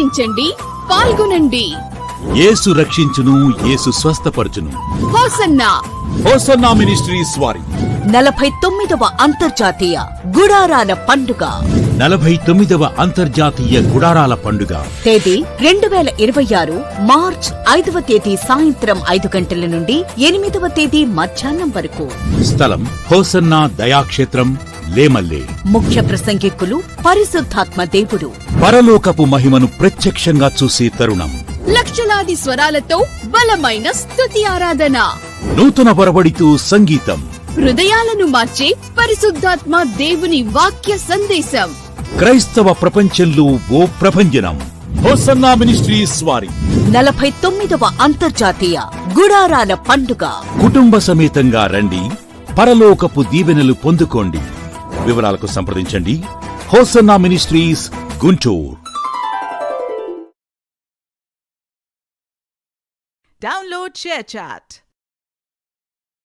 ఆదరించండి, పాల్గొనండి. యేసు రక్షించును, యేసు స్వస్థపరచును. హోసన్నా హోసన్నా మినిస్ట్రీస్ వారి 49వ అంతర్జాతీయ గుడారాల పండుగ. 49వ అంతర్జాతీయ గుడారాల పండుగ తేదీ 2026 మార్చ్ 5వ తేదీ సాయంత్రం 5 గంటల నుండి 8వ తేదీ మధ్యాహ్నం వరకు. స్థలం హోసన్నా దయాక్షేత్రం, లేమల్లే. ముఖ్య ప్రసంగికులు పరిశుద్ధాత్మ దేవుడు. పరలోకపు మహిమను ప్రత్యక్షంగా చూసే తరుణం. లక్షలాది స్వరాలతో బలమైన స్తుతి ఆరాధన. నూతన వరవడితో సంగీతం. హృదయాలను మార్చే పరిశుద్ధాత్మ దేవుని వాక్య సందేశం. క్రైస్తవ ప్రపంచంలో ఓ ప్రభంజనం. హోసన్నా మినిస్ట్రీస్ వారి 49వ అంతర్జాతీయ గుడారాల పండుగ. కుటుంబ సమేతంగా రండి, పరలోకపు దీవెనలు పొందుకోండి. వివరాలకు సంప్రదించండి. Hosanna ministries, Guntur. Download ShareChat.